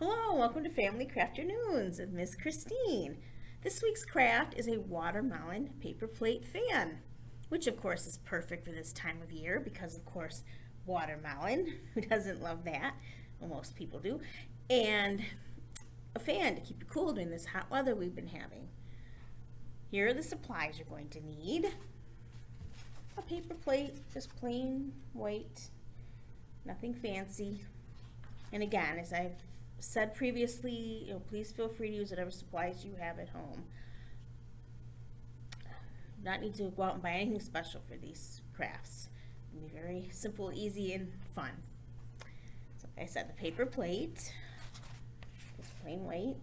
Hello, welcome to Family Crafternoons with Miss Christine. This week's craft is a watermelon paper plate fan, which of course is perfect for this time of year because of course watermelon, who doesn't love that? Well, most people do. And a fan to keep you cool during this hot weather we've been having. Here are the supplies you're going to need. A paper plate, just plain white, nothing fancy. And again, as I've said previously, please feel free to use whatever supplies you have at home. You don't need to go out and buy anything special for these crafts. It'll be very simple, easy, and fun. So like I said, the paper plate, just plain white.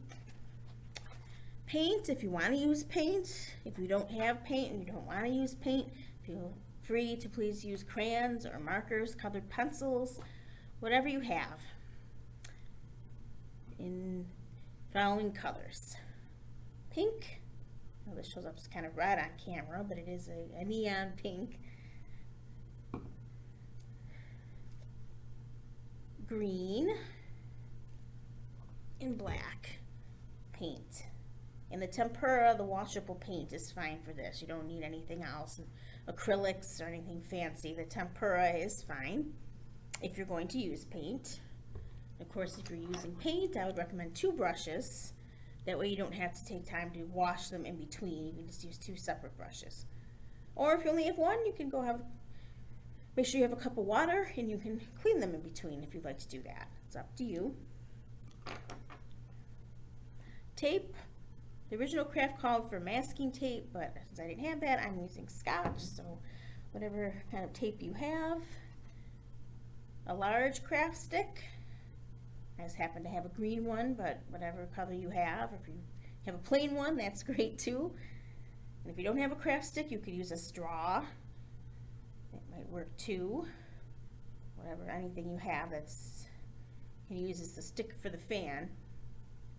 Paint, if you want to use paint. If you don't have paint and you don't want to use paint, feel free to please use crayons or markers, colored pencils, whatever you have in following colors. Pink, well, this shows up as kind of red on camera, but it is a neon pink. Green and black paint. And the Tempera, the washable paint, is fine for this. You don't need anything else, acrylics or anything fancy. The Tempera is fine if you're going to use paint. Of course, if you're using paint, I would recommend 2 brushes. That way you don't have to take time to wash them in between. You can just use 2 separate brushes. Or if you only have one, you can make sure you have a cup of water and you can clean them in between if you'd like to do that. It's up to you. Tape. The original craft called for masking tape, but since I didn't have that, I'm using Scotch, so whatever kind of tape you have. A large craft stick. I just happen to have a green one, but whatever color you have, if you have a plain one, that's great too. And if you don't have a craft stick, you could use a straw. That might work too. Whatever, anything you have that's you can use as the stick for the fan.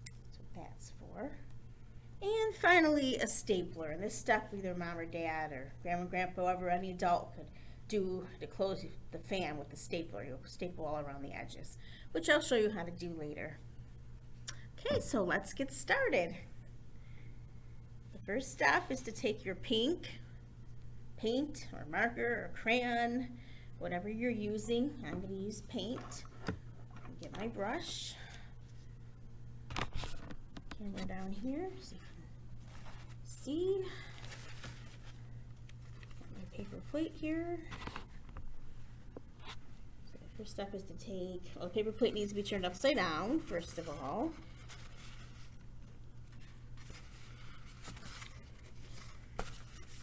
That's what that's for. And finally, a stapler. And this stuff either mom or dad or grandma and grandpa, whoever, any adult could do to close the fan with the stapler. You'll staple all around the edges, which I'll show you how to do later. Okay, so let's get started. The first step is to take your pink paint or marker or crayon, whatever you're using. I'm going to use paint. Get my brush. Camera down here so you can see. Got my paper plate here. So the first step is to take, well, the paper plate needs to be turned upside down first of all.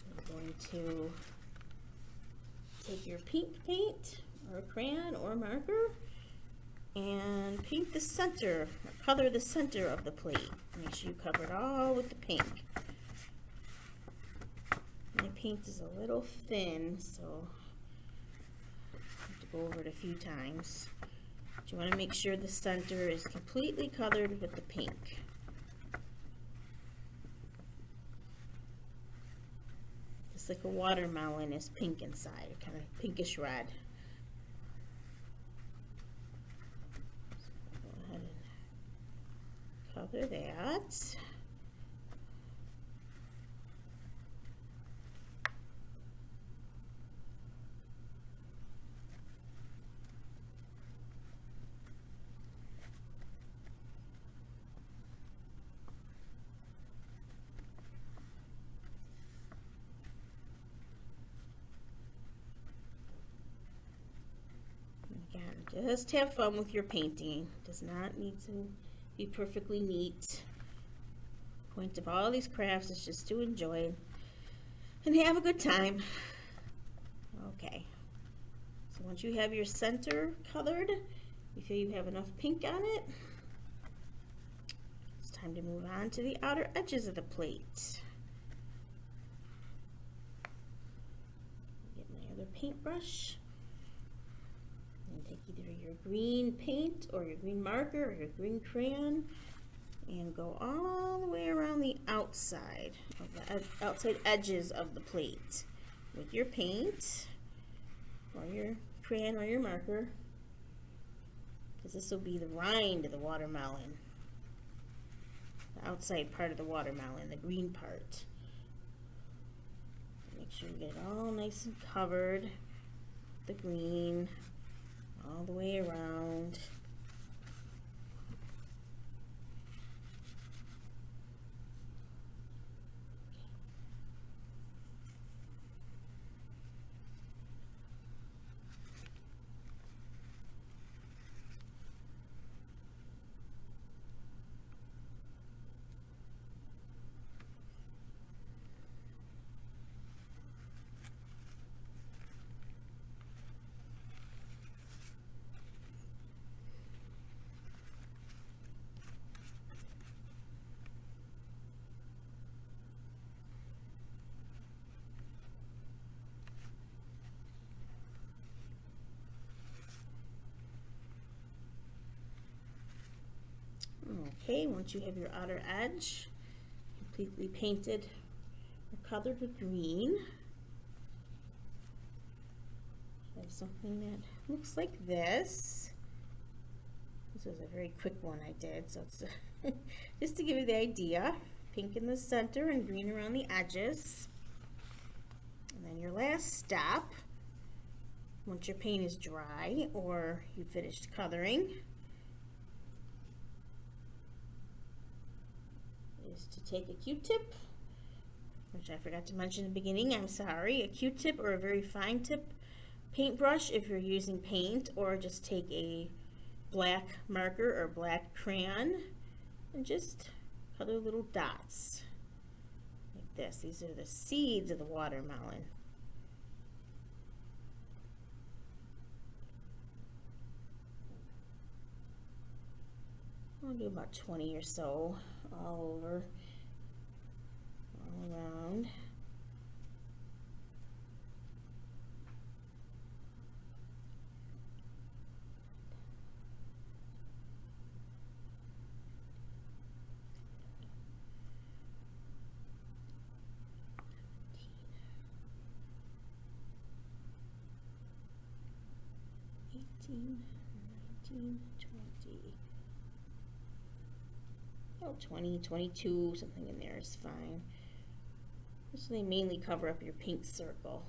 You're going to take your pink paint or crayon or marker and paint the center, or color the center of the plate. Make sure you cover it all with the pink. My paint is a little thin, so I have to go over it a few times. But you want to make sure the center is completely colored with the pink. Just like a watermelon is pink inside, kind of pinkish red. Color that. Again, just have fun with your painting. It does not need to be perfectly neat. Point of all these crafts is just to enjoy and have a good time. Okay, so once you have your center colored, you feel you have enough pink on it, it's time to move on to the outer edges of the plate. Get my other paintbrush and take either your green paint or your green marker or your green crayon and go all the way around the outside of the outside edges of the plate with your paint or your crayon or your marker. because this will be the rind of the watermelon. The outside part of the watermelon, the green part. Make sure you get it all nice and covered. The green all the way around. Okay, once you have your outer edge completely painted or colored with green, I have something that looks like this. This was a very quick one I did, so it's just to give you the idea. Pink in the center and green around the edges. And then your last step, once your paint is dry or you finished coloring, is to take a Q-tip, which I forgot to mention in the beginning, I'm sorry, a Q-tip or a very fine tip paintbrush if you're using paint, or just take a black marker or black crayon and just color little dots like this. These are the seeds of the watermelon. I'll do about 20 or so all over, all around. $18, $19, $20. Oh, 20, 22, something in there is fine. So they mainly cover up your pink circle.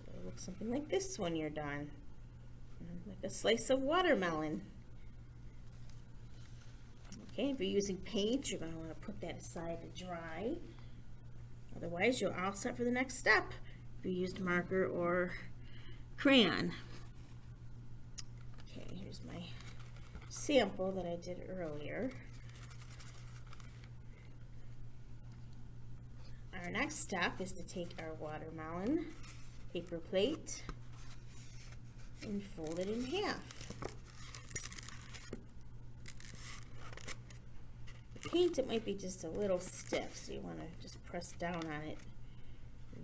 It'll look something like this when you're done. Like a slice of watermelon. Okay, if you're using paint, you're going to want to put that aside to dry. Otherwise, you're all set for the next step if you used marker or crayon. Okay, here's my sample that I did earlier. Our next step is to take our watermelon paper plate and fold it in half. The paint, it might be just a little stiff, so you want to just press down on it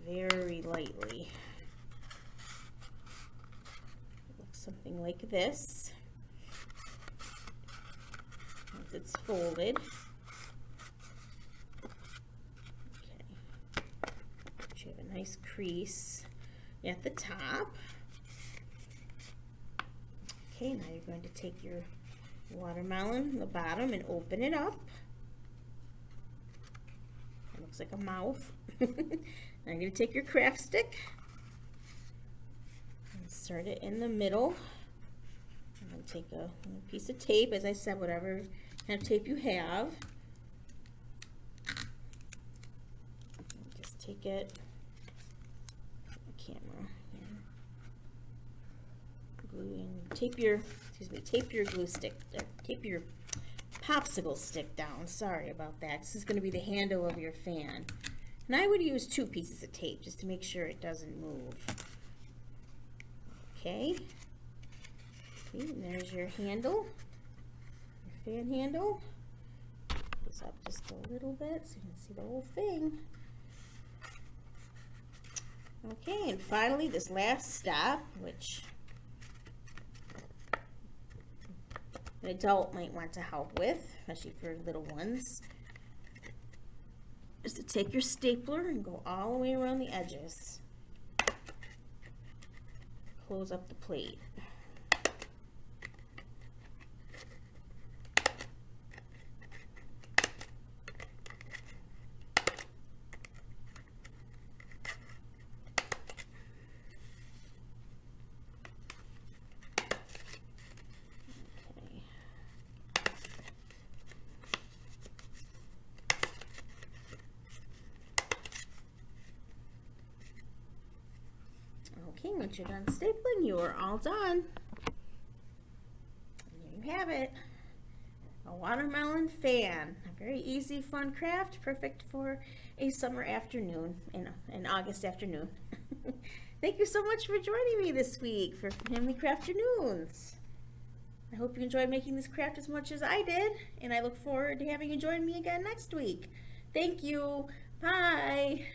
very lightly. It looks something like this. Once it's folded, you have a nice crease at the top. Okay, now you're going to take your watermelon, the bottom, and open it up. It looks like a mouth. Now you're going to take your craft stick and insert it in the middle. And then take a piece of tape, as I said, whatever kind of tape you have. Just take it. Camera here. Glue and tape your glue stick, tape your popsicle stick down. Sorry about that. This is going to be the handle of your fan. And I would use 2 pieces of tape just to make sure it doesn't move. Okay. And there's your handle, your fan handle. Put this up just a little bit so you can see the whole thing. Okay, and finally this last step, which an adult might want to help with, especially for little ones, is to take your stapler and go all the way around the edges. Close up the plate. Okay, once you're done stapling, you are all done. There you have it. A watermelon fan. A very easy, fun craft, perfect for a summer afternoon, an August afternoon. Thank you so much for joining me this week for Family Crafternoons. I hope you enjoyed making this craft as much as I did, and I look forward to having you join me again next week. Thank you. Bye.